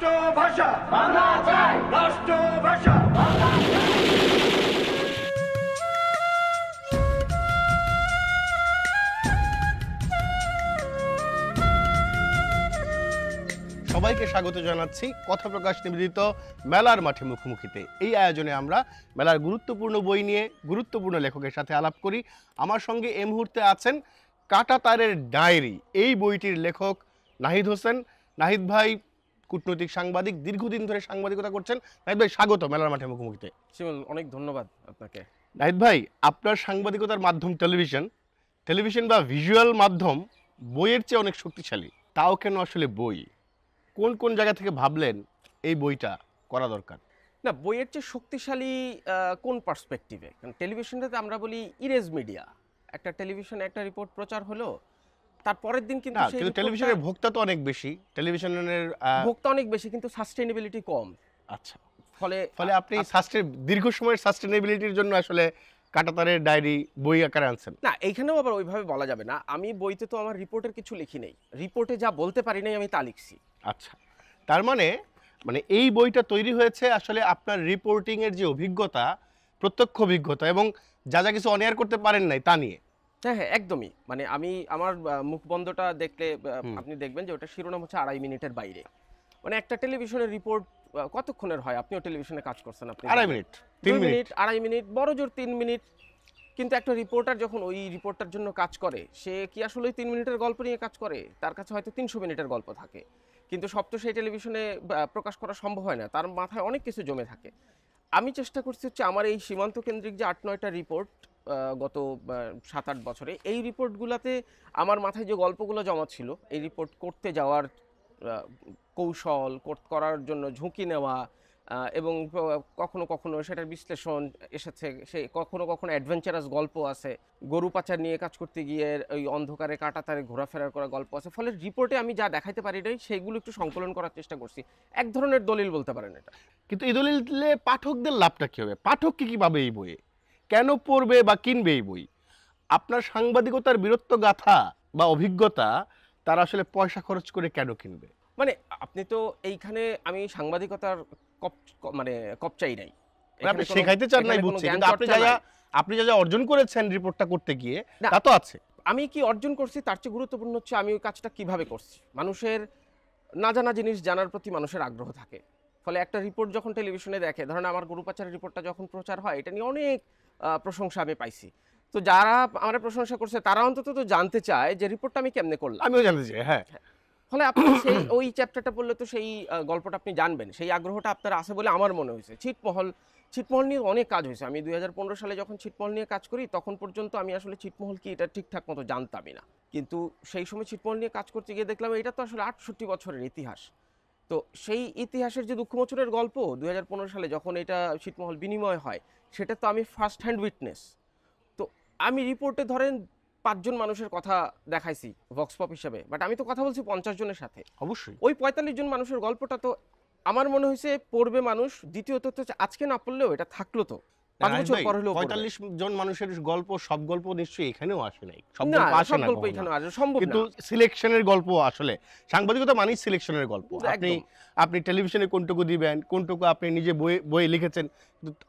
রাষ্ট্রভাষা বাংলা চাই, রাষ্ট্রভাষা বাংলা চাই। সবাইকে স্বাগত জানাচ্ছি কথা প্রকাশ নিবেদিত মেলার মাঠে মুখোমুখিতে। এই আয়োজনে আমরা মেলার গুরুত্বপূর্ণ বই নিয়ে গুরুত্বপূর্ণ লেখকের সাথে আলাপ করি। আমার সঙ্গে এই মুহূর্তে আছেন কাঁটাতারের ডায়েরি এই বইটির লেখক নাহিদ হোসেন। নাহিদ ভাই কূটনৈতিক সাংবাদিক, দীর্ঘদিন ধরে সাংবাদিকতা করছেন। নাহিদ ভাই স্বাগত মেলার মাঠে মুখোমুখিতে। শিমুল, অনেক ধন্যবাদ আপনাকে। নাহিদ ভাই, আপনার সাংবাদিকতার মাধ্যম টেলিভিশন বা ভিজুয়াল মাধ্যম বইয়ের চেয়ে অনেক শক্তিশালী। তাও কেন আসলে বই? কোন কোন জায়গা থেকে ভাবলেন এই বইটা করা দরকার? না, বইয়ের চেয়ে শক্তিশালী কোন পার্সপেক্টিভে? কারণ টেলিভিশনটাতে আমরা বলি ইরেজ মিডিয়া। একটা টেলিভিশনে একটা রিপোর্ট প্রচার হলো, তার পরের দিন কিন্তু সেই টেলিভিশনের ভোক্তা তো অনেক বেশি, টেলিভিশনের ভোক্তা অনেক বেশি, কিন্তু সাস্টেইনেবিলিটি কম। আচ্ছা, ফলে আপনি দীর্ঘ সময়ের সাস্টেইনেবিলিটির জন্য আসলে কাঁটাতারের ডায়েরি বই আকারে আনছেন। না, এইখানেও আবার ওইভাবে বলা যাবে না। আমি বইতে তো আমার রিপোর্টের কিছু লিখি নেই, রিপোর্টে যা বলতে পারি নাই আমি তা লিখছি। আচ্ছা, তার মানে এই বইটা তৈরি হয়েছে আসলে আপনার রিপোর্টিং এর যে অভিজ্ঞতা, প্রত্যক্ষ অভিজ্ঞতা এবং যা যা কিছু অনএয়ার করতে পারেন নাই তা নিয়ে। হ্যাঁ হ্যাঁ, একদমই। মানে আমি আমার মুখবন্ধটা দেখলে আপনি দেখবেন যে ওটা শিরোনাম হচ্ছে 2.5 মিনিটের বাইরে। মানে একটা টেলিভিশনের রিপোর্ট কতক্ষণের হয়? আপনিও টেলিভিশনে কাজ করছেন, আপনি 2.5 মিনিট, 3 মিনিট, 2.5 মিনিট, বড় জোর 3 মিনিট। কিন্তু একটা রিপোর্টার যখন ওই রিপোর্টটার জন্য কাজ করে, সে কি আসলে 3 মিনিটের গল্প নিয়ে কাজ করে? তার কাছে হয়তো 300 মিনিটের গল্প থাকে, কিন্তু সব তো সেই টেলিভিশনে প্রকাশ করা সম্ভব হয় না। তার মাথায় অনেক কিছু জমে থাকে। আমি চেষ্টা করছি হচ্ছে আমার এই সীমান্ত কেন্দ্রিক যে 8-9টা রিপোর্ট গত 7-8 বছরে, এই রিপোর্টগুলোতে আমার মাথায় যে গল্পগুলো জমা ছিল, এই রিপোর্ট করতে যাওয়ার কৌশল, করার জন্য ঝুঁকি নেওয়া, এবং কখনো কখনো সেটার বিশ্লেষণ এসেছে। সে কখনো কখনো অ্যাডভেঞ্চারাস গল্প আছে, গরু পাচার নিয়ে কাজ করতে গিয়ে ওই অন্ধকারে কাঁটাতারে ঘোরাফেরা করা গল্প আছে। ফলে রিপোর্টে আমি যা দেখাইতে পারি নাই সেইগুলো একটু সংকলন করার চেষ্টা করছি। এক ধরনের দলিল বলতে পারেন এটা। কিন্তু এই দলিলে পাঠকদের লাভটা কি হবে? পাঠক কি পাবে এই বইয়ে? কেন পড়বে বা কিনবে এই বই? আপনার সাংবাদিকতার বীরত্ব গাথা বা অভিজ্ঞতা তারা আসলে পয়সা খরচ করে কেন কিনবে? মানে আপনি তো এইখানে, আমি সাংবাদিকতার কপ চাই নাই, আপনি শেখাইতে চান নাই বুঝছি, কিন্তু আপনি যা অর্জন করেছেন রিপোর্টটা করতে গিয়ে তা তো আছে। আমি কি অর্জন করছি তার চেয়ে গুরুত্বপূর্ণ হচ্ছে আমি ওই কাজটা কিভাবে করছি। মানুষের না জানা জিনিস জানার প্রতি মানুষের আগ্রহ থাকে। ফলে একটা রিপোর্ট যখন টেলিভিশনে দেখে, ধরেন আমার গরু পাচারের রিপোর্টটা যখন প্রচার হয়, এটা নিয়ে অনেক প্রশংসা আমি পাইছি। তো যারা আমার প্রশংসা করছে তারা অন্তত তো জানতে চায় যে রিপোর্টটা আমি কেমনে করলাম। আমিও জানতে চাই। হ্যাঁ, ফলে আপনি সেই ওই চ্যাপ্টারটা পড়লে তো সেই গল্পটা আপনি জানবেন, সেই আগ্রহটা আপনার আছে বলে আমার মনে হয়েছে। ছিটমহল নিয়ে অনেক কাজ হয়েছে। আমি 2015 সালে যখন ছিটমহল নিয়ে কাজ করি, তখন পর্যন্ত আমি আসলে ছিটমহল কি এটা ঠিকঠাক মতো জানতামই না। কিন্তু সেই সময় ছিটমহল নিয়ে কাজ করতে গিয়ে দেখলাম এটা তো আসলে 68 বছরের ইতিহাস। তো সেই ইতিহাসের যে দুঃখমোচনের গল্প 2015 সালে যখন এটা ছিটমহল বিনিময় হয়, সেটা তো আমি ফার্স্ট হ্যান্ড উইটনেস। তো আমি রিপোর্টে ধরেন 5 জন মানুষের কথা দেখাইছি ভক্স পপ হিসেবে, বাট আমি তো কথা বলছি 50 জনের সাথে। অবশ্যই ওই 45 জন মানুষের গল্পটা তো আমার মনে হয়েছে পড়বে মানুষ। দ্বিতীয়ত হচ্ছে আজকে না পড়লেও এটা থাকলো তো 5 বছর পর হলেও। 45 জন মানুষের গল্প, সব গল্প নিশ্চয়ই এখানেও আসে নাই, সব না, গল্প আসে সব না, গল্প এখানে আসে সম্ভব না। কিন্তু সিলেকশনের গল্প আসলে সাংবাদিকতা মানেই সিলেকশনের গল্প। আপনি টেলিভিশনে কোনটুকু দিবেন, কোনটুকু আপনি নিজে বই লিখেছেন,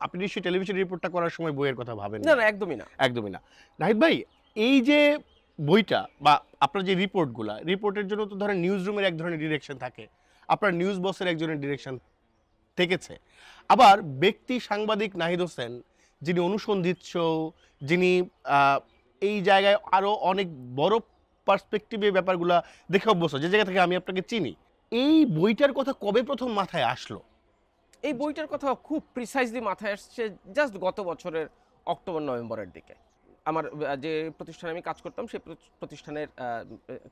আপনি নিশ্চয়ই টেলিভিশন রিপোর্টটা করার সময় বইয়ের কথা ভাবেন না? না, একদমই না, একদমই না। নাহিদ ভাই, এই যে বইটা বা আপনার যে রিপোর্টের জন্য তো ধরেন নিউজ রুমের এক ধরনের ডিরেকশন থাকে, আপনার নিউজ বসের একজনের ডিরেকশন থেকেছে, আবার ব্যক্তি সাংবাদিক নাহিদ হোসেন যিনি অনুসন্ধিৎস, যিনি এই জায়গায় আরো অনেক বড় পার্সপেক্টিভে ব্যাপারগুলা দেখে অভ্যস্ত, যে জায়গা থেকে আমি আপনাকে চিনি। এই বইটার কথা কবে প্রথম মাথায় আসলো? এই বইটার কথা খুব প্রিসাইজলি মাথায় আসছে জাস্ট গত বছরের অক্টোবর-নভেম্বরের দিকে। আমার যে প্রতিষ্ঠানে আমি কাজ করতাম সেই প্রতিষ্ঠানের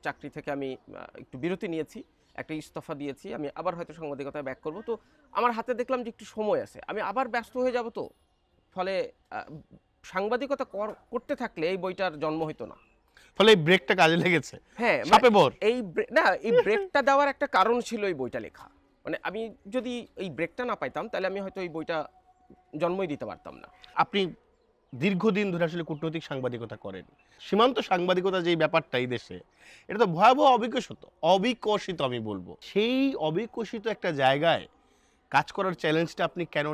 চাকরি থেকে আমি একটু বিরতি নিয়েছি, একটা ইস্তফা দিয়েছি। আমি আবার হয়তো সাংবাদিকতায় ব্যাক করব। তো আমার হাতে দেখলাম যে একটু সময় আছে, আমি আবার ব্যস্ত হয়ে যাব। তো ফলে সাংবাদিকতা করতে থাকলে এই বইটার জন্ম হইতো না। ফলে এই ব্রেকটা কাজে লেগেছে। হ্যাঁ, এই ব্রেকটা দেওয়ার একটা কারণ ছিল এই বইটা লেখা। মানে আমি যদি এই ব্রেকটা না পাইতাম তাহলে আমি হয়তো এই বইটা জন্মই দিতে পারতাম না। আপনি দীর্ঘদিন ধরে আসলে কূটনৈতিক সাংবাদিকতা করেন, সীমান্ত সাংবাদিকতা যেই ব্যাপারটা এই দেশে, এটা তো ভয়াবহ অবিকশিত আমি বলবো। সেই অবিকশিত একটা জায়গায় কাজ করার চ্যালেঞ্জটা আপনি কেন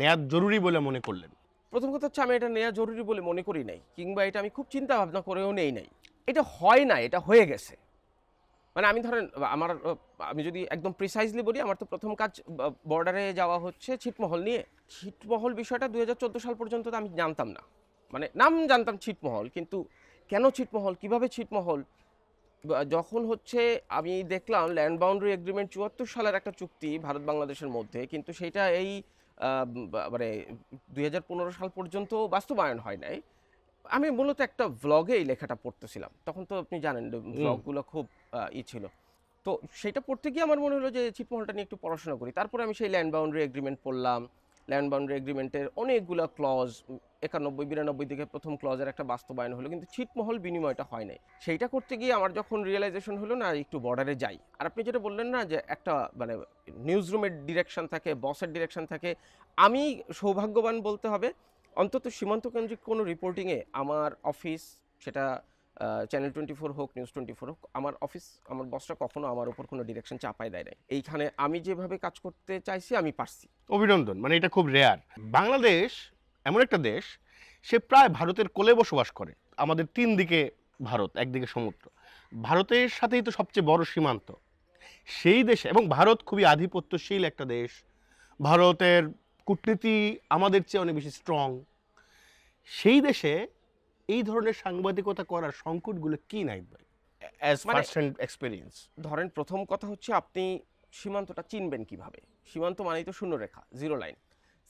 নেওয়া জরুরি বলে মনে করলেন? প্রথম কথা হচ্ছে, আমি এটা নেওয়া জরুরি বলে মনে করি নাই, কিংবা এটা আমি খুব চিন্তা ভাবনা করেও নেই নাই। এটা হয় না, এটা হয়ে গেছে। মানে আমি ধরেন আমি যদি একদম প্রিসাইজলি বলি, আমার তো প্রথম কাজ বর্ডারে যাওয়া হচ্ছে ছিটমহল নিয়ে। ছিটমহল বিষয়টা 2014 সাল পর্যন্ত তো আমি জানতাম না। মানে নাম জানতাম ছিটমহল, কিন্তু কেন ছিটমহল, কিভাবে ছিটমহল, যখন হচ্ছে আমি দেখলাম ল্যান্ড বাউন্ডারি এগ্রিমেন্ট 74 সালের একটা চুক্তি ভারত বাংলাদেশের মধ্যে, কিন্তু সেইটা এই মানে 2015 সাল পর্যন্ত বাস্তবায়ন হয় নাই। আমি মূলত একটা ভ্লগে এই লেখাটা পড়তেছিলাম, তখন তো আপনি জানেন ভ্লগগুলো খুব ছিল। তো সেটা পড়তে গিয়ে আমার মনে হলো যে ছিটমহলটা নিয়ে একটু পড়াশোনা করি। তারপরে আমি সেই ল্যান্ড বাউন্ডারি এগ্রিমেন্ট পড়লাম। ল্যান্ড বাউন্ডারি এগ্রিমেন্টের অনেকগুলো ক্লজ, 91-92 দিকে প্রথম ক্লজের একটা বাস্তবায়ন হলো, কিন্তু ছিটমহল বিনিময়টা হয় নাই। সেইটা করতে গিয়ে আমার যখন রিয়েলাইজেশন হলো না, একটু বর্ডারে যাই। আর আপনি যেটা বললেন না, যে একটা মানে নিউজ রুমের ডিরেকশন থাকে, বসের ডিরেকশন থাকে, আমি সৌভাগ্যবান বলতে হবে, অন্তত সীমান্তকেন্দ্রিক কোনো রিপোর্টিংয়ে আমার অফিস, সেটা চ্যানেল 24 হোক, নিউজ 24 হোক, আমার অফিস, আমার বসরা কখনো আমার উপর কোনো ডিরেকশন চাপায় দেয় নাই। এইখানে আমি যেভাবে কাজ করতে চাইছি আমি পারছি। অভিনন্দন। মানে এটা খুব রেয়ার। বাংলাদেশ এমন একটা দেশ, সে প্রায় ভারতের কোলে বসবাস করে। আমাদের 3 দিকে ভারত, একদিকে সমুদ্র। ভারতের সাথেই তো সবচেয়ে বড় সীমান্ত। সেই দেশে, এবং ভারত খুবই আধিপত্যশীল একটা দেশ, ভারতের কূটনীতি আমাদের চেয়ে অনেক বেশি স্ট্রং। সেই দেশে এই ধরনের সাংবাদিকতা করার সংকটগুলো কি নাই ভাই, অ্যাজ ফার্স্ট হ্যান্ড এক্সপেরিয়েন্স? ধরেন, প্রথম কথা হচ্ছে, আপনি সীমান্তটা চিনবেন কিভাবে? সীমান্ত মানেই তো শূন্য রেখা, জিরো লাইন।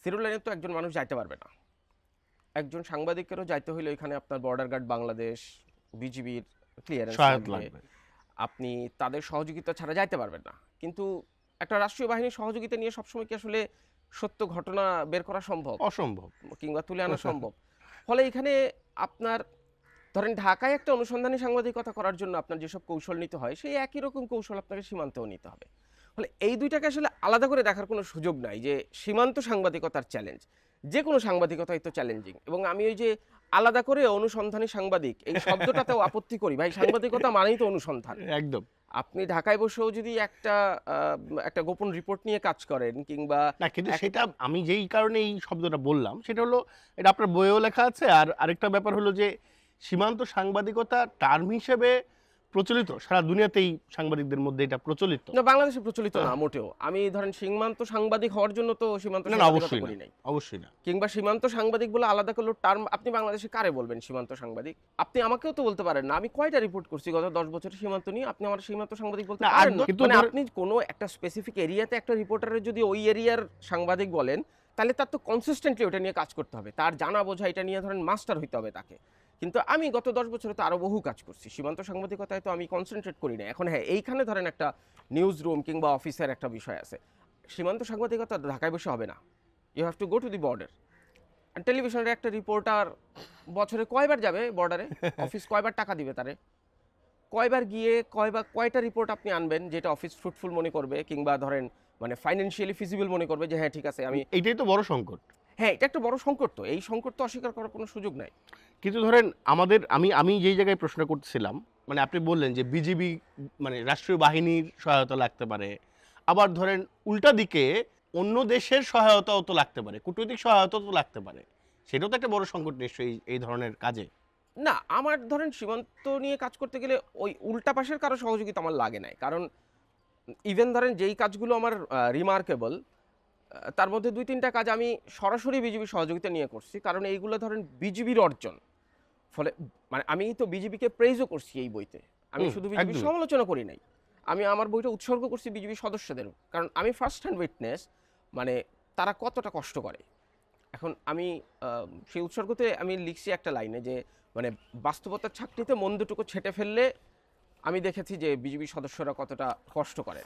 জিরো লাইনে তো একজন মানুষ যাইতে পারবে না। একজন সাংবাদিকেরও যাইতে হলে এখানে আপনার বর্ডার গার্ড বাংলাদেশ, বিজিবির ক্লিয়ারেন্স লাগবে। আপনি তাদের সহযোগিতা ছাড়া যাইতে পারবেন না। কিন্তু একটা রাষ্ট্রীয় বাহিনীর সহযোগিতা নিয়ে সবসময় কি আসলে সত্য ঘটনা বের করা সম্ভব? অসম্ভব, কিংবা তুলে আনা সম্ভব? ফলে এখানে আপনার ধরেন ঢাকায় একটা অনুসন্ধানী সাংবাদিকতা করার জন্য আপনার যেসব কৌশল নিতে হয়, সেই একই রকম কৌশল আপনাকে সীমান্তেও নিতে হবে। ফলে এই দুইটাকে আসলে আলাদা করে দেখার কোনো সুযোগ নাই যে সীমান্ত সাংবাদিকতার চ্যালেঞ্জ। যে কোনো সাংবাদিকতাই তো চ্যালেঞ্জিং। এবং আমি ওই যে আলাদা করে অনুসন্ধানী সাংবাদিক এই শব্দটাতেও আপত্তি করি। ভাই, সাংবাদিকতা মানেই তো অনুসন্ধান। একদম। আপনি ঢাকায় বসেও যদি একটা গোপন রিপোর্ট নিয়ে কাজ করেন, কিংবা না, কিন্তু সেটা আমি যেই কারণে এই শব্দটা বললাম, সেটা হলো, এটা আপনার বইয়েও লেখা আছে। আর আরেকটা ব্যাপার হলো যে সীমান্ত সাংবাদিকতা টার্ম হিসেবে প্রচলিত, সারা দুনিয়াতেই সাংবাদিকদের মধ্যে এটা প্রচলিত না, বাংলাদেশে প্রচলিত না মোটেও। আমি ধরেন সীমান্ত সাংবাদিক হওয়ার জন্য তো সীমান্ত না, সাংবাদিকতা করি নাই। অবশ্যই না। কিংবা সীমান্ত সাংবাদিক বলে আলাদা করলো টার্ম, আপনি বাংলাদেশে কারে বলবেন সীমান্ত সাংবাদিক? আপনি আমাকেও তো বলতে পারেন না আমি কয়টা রিপোর্ট করছি গত 10 বছরের সীমান্ত নিয়ে, আপনি আমার সীমান্ত সাংবাদিক বলতে পারেন না। মানে আপনি কোনো একটা স্পেসিফিক এরিয়াতে একটা রিপোর্টারের যদি ওই এরিয়ার সাংবাদিক বলেন, তাহলে তার তো কনসিস্টেন্টলি ওটা নিয়ে কাজ করতে হবে, তার জানা বোঝা এটা নিয়ে ধরেন মাস্টার হইতে হবে তাকে। কিন্তু আমি গত 10 বছরে তো আরও বহু কাজ করছি, সীমান্ত সাংবাদিকতায় তো আমি কনসেন্ট্রেট করি না। এখন হ্যাঁ, এইখানে ধরেন একটা নিউজ রুম কিংবা অফিসের একটা বিষয় আছে। সীমান্ত সাংবাদিকতা ঢাকায় বসে হবে না। You have to go to the border. টেলিভিশনের একটা রিপোর্টার বছরে কয়বার যাবে বর্ডারে? অফিস কয়বার টাকা দিবে তারে? কয়বার গিয়ে কয়টা রিপোর্ট আপনি আনবেন যেটা অফিস ফ্রুটফুল মনে করবে, কিংবা ধরেন মানে ফাইন্যান্সিয়ালি ফিজিবল মনে করবে যে হ্যাঁ ঠিক আছে আমি। এইটাই তো বড় সংকট। হ্যাঁ, এটা একটা বড় সংকট। তো এই সংকট তো অস্বীকার করার কোনো সুযোগ নাই। কিন্তু ধরেন আমি যেই জায়গায় প্রশ্ন করতেছিলাম, মানে আপনি বললেন যে বিজিবি মানে রাষ্ট্রীয় বাহিনীর সহায়তা লাগতে পারে, আবার ধরেন উল্টা দিকে অন্য দেশের সহায়তাও তো লাগতে পারে, কূটনৈতিক সহায়তাও তো লাগতে পারে। সেটাও তো একটা বড় সংকট নিশ্চয়ই এই ধরনের কাজে। না, আমার ধরেন সীমান্ত নিয়ে কাজ করতে গেলে ওই উল্টা পাশের কারো সহযোগিতা আমার লাগে নাই। কারণ ইভেন ধরেন যেই কাজগুলো আমার রিমার্কেবল, তার মধ্যে 2-3টা কাজ আমি সরাসরি বিজিবি সহযোগিতা নিয়ে করছি, কারণ এইগুলো ধরেন বিজিবির অর্জন। ফলে মানে আমি তো বিজিবিকে প্রেইজও করছি এই বইতে। আমি শুধু বিজিবির সমালোচনা করি নাই, আমি আমার বইটা উৎসর্গ করছি বিজিবি সদস্যদেরও। কারণ আমি ফার্স্ট হ্যান্ড উইটনেস, মানে তারা কতটা কষ্ট করে। এখন আমি সেই উৎসর্গতে আমি লিখছি একটা লাইনে যে মানে বাস্তবতার ছাকনিতে মন্দটুকু ছেটে ফেললে আমি দেখেছি যে বিজিবি সদস্যরা কতটা কষ্ট করে।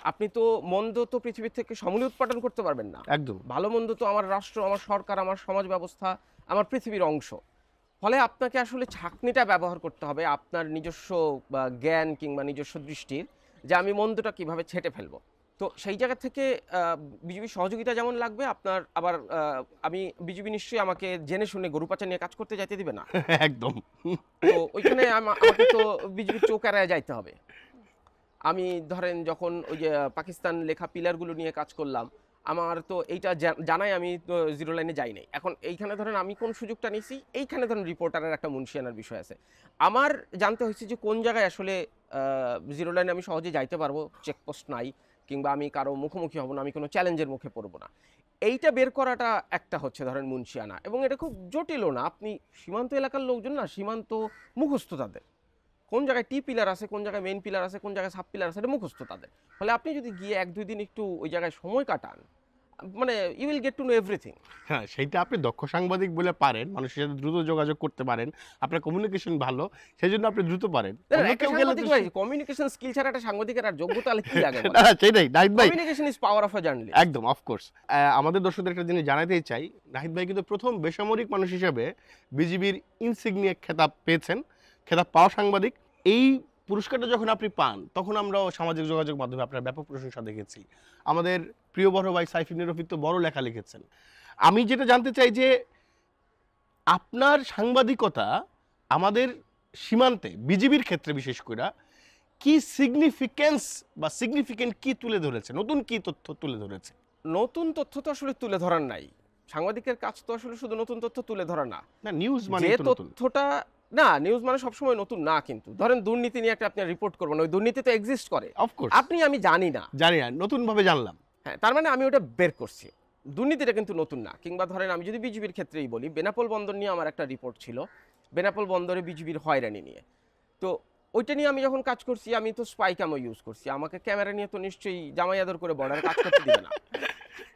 আপনি তো মন্দ তো পৃথিবীর থেকে সমূলে উৎপাদন করতে পারবেন না। একদম। ভালো মন্দ তো আমার রাষ্ট্র, আমার সরকার, আমার সমাজ ব্যবস্থা, আমার পৃথিবীর অংশ। ফলে আপনাকে আসলে ছাঁকনিটা ব্যবহার করতে হবে আপনার নিজস্ব জ্ঞান কিংবা নিজস্ব দৃষ্টির, যে আমি মন্দটা কিভাবে ছেটে ফেলবো। তো সেই জায়গা থেকে বিজেপি সহযোগিতা যেমন লাগবে, আপনার আবার আমি বিজেপি নিশ্চয়ই আমাকে জেনে শুনে গরু পাচার নিয়ে কাজ করতে যাইতে দিবে না। একদম। তো ওইখানে আমাকে তো বিজেপির চোখ এড়ায় যাইতে হবে। আমি ধরেন যখন ওই যে পাকিস্তান লেখা পিলারগুলো নিয়ে কাজ করলাম, আমার তো এইটা জানাই আমি তো জিরো লাইনে যাই নাই। এখন এইখানে ধরেন আমি কোন সুযোগটা নিছি, এইখানে ধরেন রিপোর্টারের একটা মুন্সিয়ানার বিষয় আছে। আমার জানতে হয়েছে যে কোন জায়গায় আসলে জিরো লাইনে আমি সহজে যাইতে পারবো, চেকপোস্ট নাই, কিংবা আমি কারো মুখোমুখি হব না, আমি কোনো চ্যালেঞ্জের মুখে পড়বো না। এইটা বের করাটা একটা হচ্ছে ধরেন মুন্সিয়ানা, এবং এটা খুব জটিলও না। আপনি সীমান্ত এলাকার লোকজন না, সীমান্ত মুখস্থ তাদের, কোন জায়গায় টি পিলার আছে, কোন জায়গায় মেইন পিলার আছে, কোন জায়গায় সাব পিলার আছে, এটা মুখস্থ তাদের। ফলে আপনি যদি গিয়ে 1-2 দিন একটু ওই জায়গায় সময় কাটান, মানে you will get to know everything. হ্যাঁ, সেইটা আপনি দক্ষ সাংবাদিক বলে পারেন, মানুষের সাথে দ্রুত যোগাযোগ করতে পারেন, আপনার কমিউনিকেশন ভালো, সেই জন্য আপনি দ্রুত পারেন। কমিউনিকেশন স্কিল ছাড়া একটা সাংবাদিকের আর যোগ্যতা কি লাগে? না, সেটাই নাহিদ ভাই, communication is power of a journalist. একদম, অফকোর্স। আমাদের দর্শকদের একটা জিনিস জানাতেই চাই, নাহিদ ভাই কিন্তু প্রথম বেসামরিক মানুষ হিসেবে বিজিবির ইনসিগনিয়া খেতাব পেয়েছেন, খেতাব পাওয়া সাংবাদিক। এই পুরস্কারটা যখন আপনি পান, তখন আমরাও সামাজিক যোগাযোগ মাধ্যমে আপনার ব্যাপক প্রশংসা দেখেছি। আমাদের প্রিয় বড় ভাই সাইফ ইবনে রফিক তো বড় লেখা লিখেছেন। আমি যেটা জানতে চাই যে আপনার সাংবাদিকতা আমাদের সীমান্তে বিজিবির ক্ষেত্রে বিশেষ করে কি সিগনিফিকেন্স বা সিগনিফিকেন্ট কি তুলে ধরেছে, নতুন কি তথ্য তুলে ধরেছে? নতুন তথ্য তো আসলে তুলে ধরার নাই। সাংবাদিকের কাজ তো আসলে শুধু নতুন তথ্য তুলে ধরা না। না, নিউজ মানে যে তো নতুন। তথ্যটা না, নিউজ মানে সবসময় নতুন না, কিন্তু ধরেন দুর্নীতি নিয়ে একটা আপনি রিপোর্ট করবেন, ওই দুর্নীতি তো এক্সিস্ট করে, অফকোর্স আপনি আমি জানি না, জানি না, নতুন ভাবে জানলাম। হ্যাঁ, তার মানে আমি ওটা বের করছি, দুর্নীতিটা কিন্তু নতুন না। কিংবা ধরেন আমি যদি বিজিবির ক্ষেত্রেই বলি, বেনাপোল বন্দর নিয়ে আমার একটা রিপোর্ট ছিল, বেনাপোল বন্দরে বিজিবির হয়রানি নিয়ে। তো ওইটা নিয়ে আমি যখন কাজ করছি, আমি তো স্পাই ক্যামও ইউজ করছি, আমাকে ক্যামেরা নিয়ে তো নিশ্চয়ই জামাই আদর করে বর্ডারে কাজ করতে দিবে না।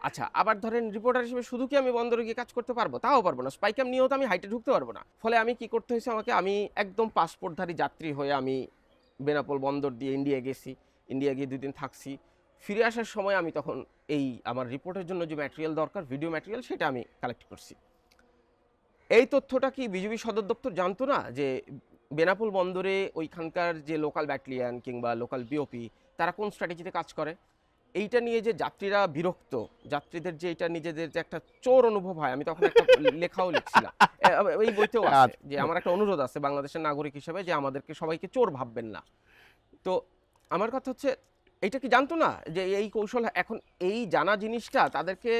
আচ্ছা, আবার ধরেন রিপোর্টার হিসেবে শুধু কি আমি বন্দরে গিয়ে কাজ করতে পারবো? তাও পারবো না। স্পাই ক্যাম নিয়েও তো আমি হাইটে ঢুকতে পারবো না। ফলে আমি কি করতে হয়েছে আমাকে, আমি একদম পাসপোর্টধারী যাত্রী হয়ে আমি বেনাপোল বন্দর দিয়ে ইন্ডিয়া গেছি, ইন্ডিয়া গিয়ে 2 দিন থাকছি। ফিরে আসার সময় আমি তখন এই আমার রিপোর্টের জন্য যে ম্যাটেরিয়াল দরকার, ভিডিও ম্যাটেরিয়াল, সেটা আমি কালেক্ট করছি। এই তথ্যটা কি বিজিবি সদর দপ্তর জানতো না যে বেনাপোল বন্দরে ওইখানকার যে লোকাল ব্যাটালিয়ান কিংবা লোকাল বিওপি তারা কোন স্ট্র্যাটেজিতে কাজ করে? এইটা নিয়ে যে যাত্রীরা বিরক্ত, যাত্রীদের যে এটা নিজেদের যে একটা চোর অনুভব হয়, আমি তখন একটা লেখাও লিখছিলাম, এই বইতেও আছে যে আমার একটা অনুরোধ আছে বাংলাদেশের নাগরিক হিসেবে যে আমাদেরকে সবাইকে চোর ভাববেন না। তো আমার কথা হচ্ছে, এইটা কি জানতো না যে এই কৌশল? এখন এই জানা জিনিসটা তাদেরকে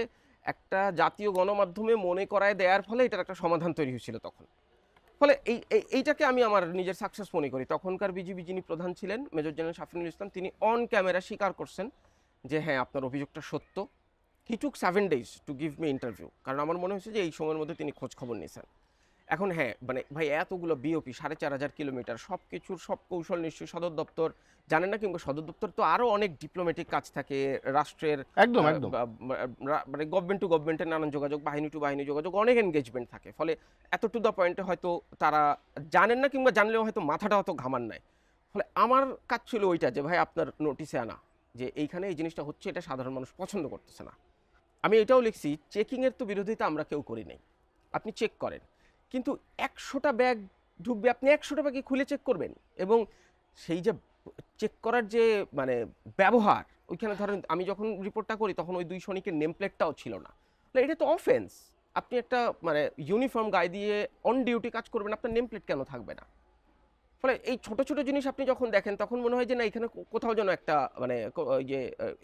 একটা জাতীয় গণমাধ্যমে মনে করায় দেওয়ার ফলে এটার একটা সমাধান তৈরি হয়েছিল তখন। ফলে এইটাকে আমি আমার নিজের সাকসেস মনে করি। তখনকার বিজিবি যিনি প্রধান ছিলেন, মেজর জেনারেল শাফিনুল ইসলাম, তিনি অন ক্যামেরা স্বীকার করছেন যে হ্যাঁ, আপনার অভিযোগটা সত্য। হি টুক 7 days to give me interview, কারণ আমার মনে হয়েছে যে এই সময়ের মধ্যে তিনি খোঁজ খবর নিয়েছেন। এখন হ্যাঁ, মানে ভাই এতগুলো বিওপি, 4500 কিলোমিটার, সব কিছুর সব কৌশল নিশ্চয়ই সদর দপ্তর জানেন না, কিংবা সদর দপ্তর তো আরও অনেক ডিপ্লোম্যাটিক কাজ থাকে রাষ্ট্রের, একদম একদম, মানে গভর্নমেন্ট টু গভর্নমেন্টের নানান যোগাযোগ, বাহিনী টু বাহিনী যোগাযোগ, অনেক এনগেজমেন্ট থাকে। ফলে এত টু দ্য পয়েন্টে হয়তো তারা জানেন না, কিংবা জানলেও হয়তো মাথাটা অত ঘামান নাই। ফলে আমার কাজ ছিল ওইটা যে ভাই আপনার নোটিসে আনা যে এইখানে এই জিনিসটা হচ্ছে, এটা সাধারণ মানুষ পছন্দ করতেছে না। আমি এটাও লিখছি, চেকিংয়ের তো বিরোধিতা আমরা কেউ করি নাই, আপনি চেক করেন, কিন্তু 100টা ব্যাগ ঢুকবে, আপনি 100টা ব্যাগই খুলে চেক করবেন। এবং সেই যে চেক করার যে মানে ব্যবহার, ওইখানে ধরেন আমি যখন রিপোর্টটা করি তখন ওই 2 সৈনিকের নেম প্লেটটাও ছিল না। এটা তো অফেন্স। আপনি একটা মানে ইউনিফর্ম গায়ে দিয়ে অন ডিউটি কাজ করবেন, আপনার নেম প্লেট কেন থাকবে না? ফলে এই ছোট ছোট জিনিস আপনি যখন দেখেন তখন মনে হয় যে না, এখানে কোথাও যেন একটা মানে ওই যে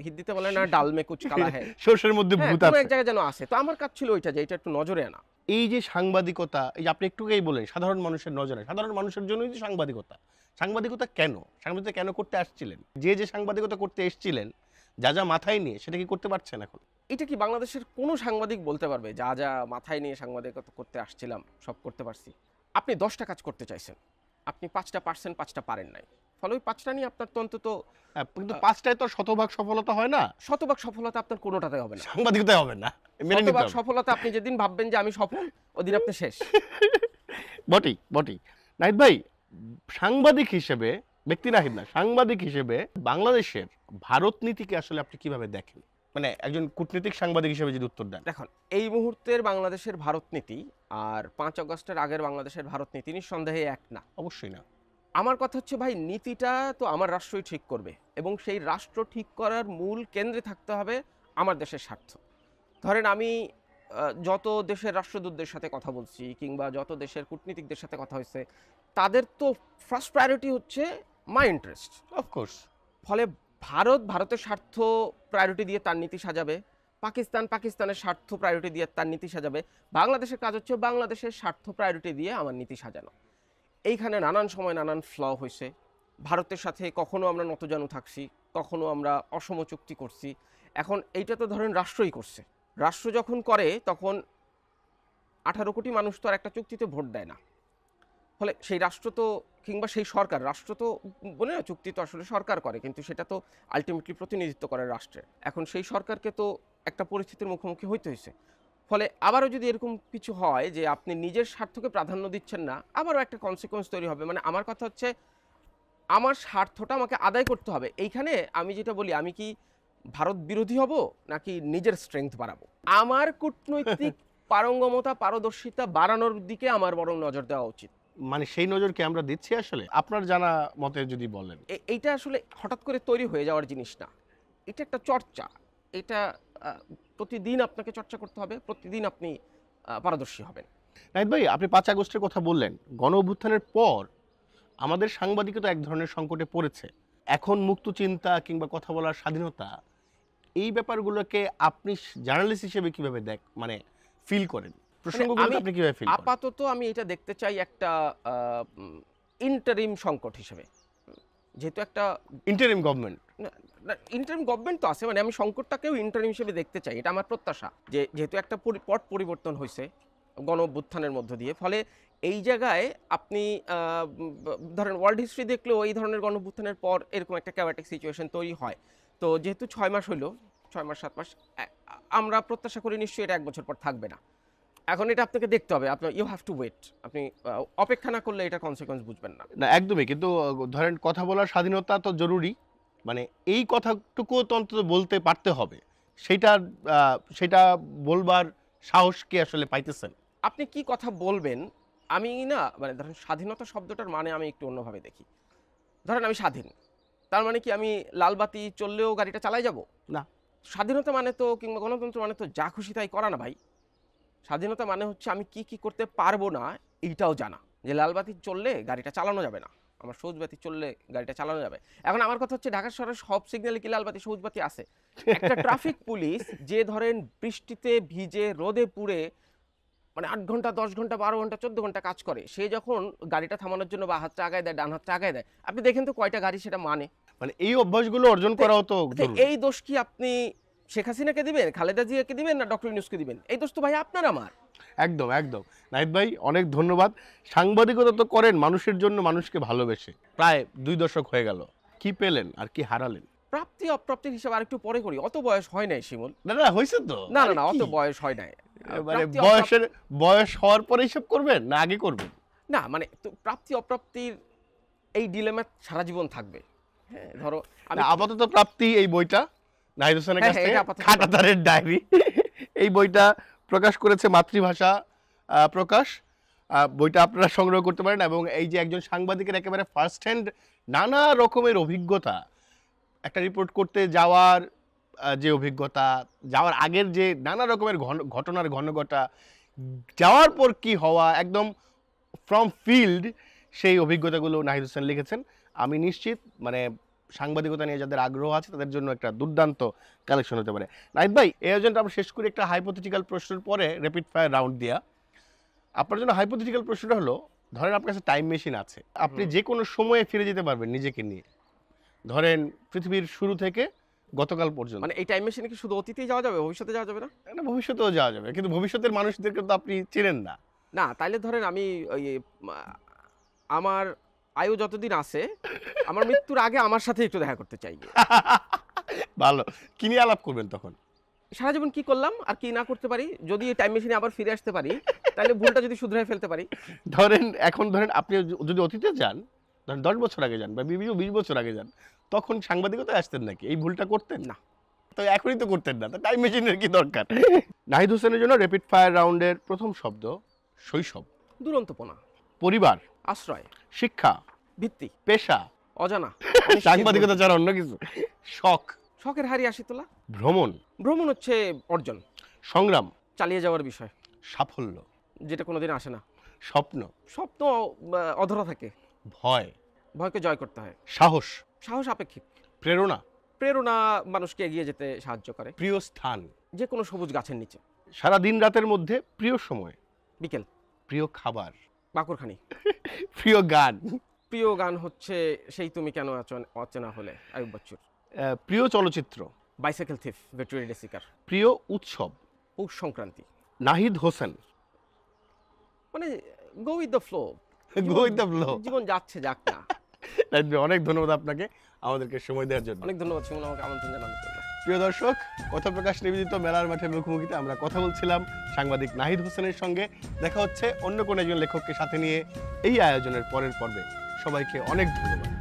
হিন্দিতে বলে না, ডাল মে কুচ কালা হ্যায়, সরষের মধ্যে ভূত আছে, এক জায়গায় যেন আছে। তো আমার কাজ ছিল ওইটা, যে এটা একটু নজরে আনা। এই যে সাংবাদিকতা, এই যে আপনি একটুকেই বলেন সাধারণ মানুষের নজরে, সাধারণ মানুষের জন্যই যে সাংবাদিকতা, সাংবাদিকতা কেন, সাংবাদিকতা কেন করতে আসছিলেন? যে সাংবাদিকতা করতে এসেছিলেন, যা যা মাথায় নিয়ে, সেটা কি করতে পারছেন এখন? এটা কি বাংলাদেশের কোনো সাংবাদিক বলতে পারবে যা যা মাথায় নিয়ে সাংবাদিকতা করতে আসছিলাম সব করতে পারছি? আপনি 10টা কাজ করতে চাইছেন, আপনি 5টা পারছেন, 5টা পারেন নাই। ফলে ওই 5টা নিয়ে আপনার তো অন্তত, কিন্তু 5টায় তো শতভাগ সফলতা হয় না। শতভাগ সফলতা আপনার কোনোটাতে হবে না, সাংবাদিকতায় হবে না। শতভাগ সফলতা আপনি যেদিন ভাববেন যে আমি সফল, ওদিন আপনি শেষ। বটেই বটেই। নাহিদ ভাই, সাংবাদিক হিসেবে, ব্যক্তি নাহিদ না, সাংবাদিক হিসেবে বাংলাদেশের ভারত নীতিকে আসলে আপনি কিভাবে দেখেন? মানে একজন কূটনীতিক সাংবাদিক হিসেবে যদি উত্তর দেন। দেখুন, এই মুহূর্তের বাংলাদেশের ভারত নীতি আর 5 আগস্টের আগের বাংলাদেশের ভারত নীতি নিঃসন্দেহে এক না। অবশ্যই না। আমার কথা হচ্ছে ভাই, নীতিটা তো আমার রাষ্ট্রই ঠিক করবে, এবং সেই রাষ্ট্র ঠিক করার মূল কেন্দ্রে থাকতে হবে আমার দেশের স্বার্থ। ধরেন আমি যত দেশের রাষ্ট্রদূতদের সাথে কথা বলছি কিংবা যত দেশের কূটনীতিকদের সাথে কথা হয়েছে, তাদের তো ফার্স্ট প্রায়োরিটি হচ্ছে মাই ইন্টারেস্ট। অফকোর্স। ফলে ভারতের স্বার্থ প্রায়োরিটি দিয়ে তার নীতি সাজাবে, পাকিস্তানের স্বার্থ প্রায়োরিটি দিয়ে তার নীতি সাজাবে, বাংলাদেশের কাজ হচ্ছে বাংলাদেশের স্বার্থ প্রায়োরিটি দিয়ে আমার নীতি সাজানো। এইখানে নানান সময় নানান ফ্ল হয়েছে। ভারতের সাথে কখনো আমরা নতজানু থাকছি, কখনো আমরা অসম চুক্তি করছি। এখন এইটা তো ধরেন রাষ্ট্রই করছে। রাষ্ট্র যখন করে তখন 18 কোটি মানুষ তো আর একটা চুক্তিতে ভোট দেয় না। ফলে সেই রাষ্ট্র তো কিংবা সেই সরকার, রাষ্ট্র তো বলে না, চুক্তি তো আসলে সরকার করে, কিন্তু সেটা তো আলটিমেটলি প্রতিনিধিত্ব করে রাষ্ট্রের। এখন সেই সরকারকে তো একটা পরিস্থিতির মুখোমুখি হইতে হয়েছে। ফলে আবারও যদি এরকম কিছু হয় যে আপনি নিজের স্বার্থকে প্রাধান্য দিচ্ছেন না, আবারও একটা কনসিকোয়েন্স তৈরি হবে। মানে আমার কথা হচ্ছে আমার স্বার্থটা আমাকে আদায় করতে হবে। এইখানে আমি যেটা বলি, আমি কি ভারত বিরোধী হব নাকি নিজের স্ট্রেংথ বাড়াবো? আমার কূটনৈতিক পারঙ্গমতা, পারদর্শিতা বাড়ানোর দিকে আমার বরং নজর দেওয়া উচিত। মানে সেই নজরকে আমরা দিচ্ছি আসলে, আপনার জানা মতে যদি বলেন। এইটা আসলে হঠাৎ করে তৈরি হয়ে যাওয়ার জিনিস না, এটা একটা চর্চা। এটা প্রতিদিন আপনাকে চর্চা করতে হবে, প্রতিদিন আপনি পারদর্শী হবেন। নাহিদ ভাই, আপনি 5 আগস্টের কথা বললেন। গণ অভ্যুত্থানের পর আমাদের সাংবাদিকতা এক ধরনের সংকটে পড়েছে। এখন মুক্ত চিন্তা কিংবা কথা বলার স্বাধীনতা, এই ব্যাপারগুলোকে আপনি জার্নালিস্ট হিসেবে কিভাবে মানে ফিল করেন? প্রসঙ্গগুলো আপনি কিভাবে ফিল করেন? আপাতত আমি এটা দেখতে চাই একটা ইন্টারিম সংকট হিসেবে। যেহেতু একটা ইন্টারিম গভর্নমেন্ট, ইন্টারিম গভর্নমেন্ট তো আছে, মানে আমি সংকটটাকেও ইন্টারিম হিসেবে দেখতে চাই, এটা আমার প্রত্যাশা। যে যেহেতু একটা পট পরিবর্তন হয়েছে গণ অভ্যুত্থানের মধ্য দিয়ে, ফলে এই জায়গায় আপনি ধরেন ওয়ার্ল্ড হিস্ট্রি দেখলেও এই ধরনের গণ অভ্যুত্থানের পর এরকম একটা ক্যাওয়াটিক সিচুয়েশন তৈরি হয়। তো যেহেতু 6 মাস হইলো, 6 মাস 7 মাস, আমরা প্রত্যাশা করি নিশ্চয়ই এটা 1 বছর পর থাকবে না। এখন এটা আপনাকে দেখতে হবে, আপনার ইউ হ্যাভ টু ওয়েট। আপনি অপেক্ষা না করলে এটার কনসিকোয়েন্স বুঝবেন না। না একদমই, কিন্তু ধরেন কথা বলার স্বাধীনতা তো জরুরি, মানে এই কথাটুকু তো অন্তত বলতে পারতে হবে। সেটা বলবার সাহস কি আসলে পাইতেছেন? আপনি কি কথা বলবেন, আমি না, মানে ধরেন স্বাধীনতা শব্দটার মানে আমি একটু অন্যভাবে দেখি। ধরেন আমি স্বাধীন, তার মানে কি আমি লালবাতি চললেও গাড়িটা চালাই যাব? না। স্বাধীনতা মানে তো, কিংবা গণতন্ত্র মানে তো যা খুশি তাই করা না ভাই। স্বাধীনতা মানে হচ্ছে আমি কি কি করতে পারবো না এইটাও জানা। যে লালবাতি চললে গাড়িটা চালানো যাবে না, আমার সবুজ বাতি চললে গাড়িটা চালানো যাবে। এখন আমার কথা হচ্ছে ঢাকা শহরের সব সিগন্যালে কি লালবাতি সবুজ বাতি আছে? একটা ট্রাফিক পুলিশ যে ধরেন বৃষ্টিতে ভিজে রোদে পুড়ে মানে 8 ঘন্টা 10 ঘন্টা 12 ঘন্টা 14 ঘন্টা কাজ করে, সে যখন গাড়িটা থামানোর জন্য বা হাতটা আগায় দেয়, ডান হাতটা আগায় দেয়, আপনি দেখেন তো কয়টা গাড়ি সেটা মানে এই অভ্যাসগুলো অর্জন করাও তো জরুরি। এই দোষ কি আপনি শেখ হাসিনাকে দিবেন, খালেদা জিয়াকে দিবেন, না ডক্টর ইউনূসকে দিবেন? এই দোষ তো ভাই আপনার আমার। একদম একদম। নাহিদ ভাই অনেক ধন্যবাদ। সাংবাদিকতা তো করেন মানুষের জন্য, মানুষকে ভালোবেসে। প্রায় 2 দশক হয়ে গেল, কি পেলেন আর কি হারালেন? প্রাপ্তি অপ্রাপ্তির হিসাব আরেকটু পরে করি, অত বয়স হয় নাই শিমুল। না না, হয়েছে তো। না না না, অত বয়স হয় নাই। মানে বয়স হওয়ার পরে হিসাব করবেন না আগে করবেন? না মানে তো প্রাপ্তি অপ্রাপ্তির এই ডিলেমা সারা জীবন থাকবে। হ্যাঁ ধরো আমি আপাতত প্রাপ্তি এই বইটা নাহিদ হোসেনের হ্যাঁ, কাছে, এটা আপাতত খাটাতারের ডায়েরি। এই বইটা প্রকাশ করেছে মাতৃভাষা প্রকাশ। বইটা আপনারা সংগ্রহ করতে পারেন। এবং এই যে একজন সাংবাদিকের একেবারে ফার্স্ট হ্যান্ড নানা রকমের অভিজ্ঞতা, একটা রিপোর্ট করতে যাওয়ার যে অভিজ্ঞতা, যাওয়ার আগের যে নানা রকমের ঘটনার ঘনঘটা, যাওয়ার পর কি হওয়া, একদম ফ্রম ফিল্ড, সেই অভিজ্ঞতাগুলো নাহিদ হোসেন লিখেছেন। আমি নিশ্চিত মানে সাংবাদিকতা নিয়ে যাদের আগ্রহ আছে তাদের জন্য একটা দুর্দান্ত কালেকশন হতে পারে। নাহিদ ভাই, এই আয়োজনটা আমরা শেষ করি একটা হাইপোথেটিক্যাল প্রশ্নের পরে র্যাপিড ফায়ার রাউন্ড দিয়া। আপনার জন্য হাইপোথেটিক্যাল প্রশ্নটা হলো, ধরেন আপনার কাছে টাইম মেশিন আছে, আপনি যে কোনো সময়ে ফিরে যেতে পারবেন নিজেকে নিয়ে, ধরেন পৃথিবীর শুরু থেকে গতকাল পর্যন্ত। মানে এই টাইম মেশিনে কি শুধু অতীতেই যাওয়া যাবে, ভবিষ্যতে যাওয়া যাবে না? না, ভবিষ্যতেও যাওয়া যাবে, কিন্তু ভবিষ্যতের মানুষদেরকে তো আপনি চেনেন না। না তাইলে ধরেন আমি ওই আমার আয়ু যতদিন আছে, আমার মৃত্যুর আগে আমার সাথে একটু দেখা করতে চাই। ভালো, কি নিয়ে আলাপ করবেন তখন? সারা জীবন কি করলাম আর কি না করতে পারি, যদি এই টাইম মেশিনে আবার ফিরে আসতে পারি, তাহলে ভুলটা যদি শুধরাই ফেলতে পারি। এখন ধরেন আপনি যদি অতীতে যান, ধরেন 10 বছর আগে যান বা 20 বছর আগে যান, তখন সাংবাদিকতায় আসতেন নাকি? এই ভুলটা করতেন না। তো এখনই তো করতেন না, টাইম মেশিনের কি দরকার? নাহিদ হোসেনের জন্য র্যাপিড ফায়ার রাউন্ডের প্রথম শব্দ শৈশব, দুরন্তপনা, পরিবার, আশ্রয়, শিক্ষা, ভিত্তি, পেশা, অজানা, সাংবাদিকতা ছাড়া অন্য কিছু, শখ, শখের হাড়ি 80 তোলা, ভ্রমণ, ভ্রমণ হচ্ছে অর্জন, সংগ্রাম, চালিয়ে যাওয়ার বিষয়, সাফল্য, যেটা কোনোদিন আসে না, স্বপ্ন, স্বপ্ন অধরা থাকে, ভয়, ভয়কে জয় করতে হয়, সাহস, সাহস আপেক্ষিক, প্রেরণা, প্রেরণা মানুষকে এগিয়ে যেতে সাহায্য করে, প্রিয় স্থান, যে কোনো সবুজ গাছের নিচে, সারা দিন রাতের মধ্যে প্রিয় সময়, বিকেল, প্রিয় খাবার, বাকরখানি, প্রিয় গান, প্রিয় গান হচ্ছে সেই তুমি কেন অচেনা হলে, আয়ুব বাচ্চুর, প্রিয় চলচ্চিত্র, বাইসাইকেল থিফ, ভেটুরি ডেসিকার, প্রিয় উৎসব, পৌষ সংক্রান্তি, নাহিদ হোসেন, মানে go with the flow, Go with the flow। জীবন যাচ্ছে যাক না। নাহিদ ভাই, অনেক ধন্যবাদ আপনাকে আমাদেরকে সময় দেওয়ার জন্য। অনেক ধন্যবাদ শিমুল আমাকে আমন্ত্রণ জানানোর জন্য। প্রিয় দর্শক, কথা প্রকাশ নিবেদিত মেলার মাঠের মুখোমুখিতে আমরা কথা বলছিলাম সাংবাদিক নাহিদ হোসেনের সঙ্গে। দেখা হচ্ছে অন্য কোনো একজন লেখককে সাথে নিয়ে এই আয়োজনের পরের পর্বে। সবাইকে অনেক ধন্যবাদ।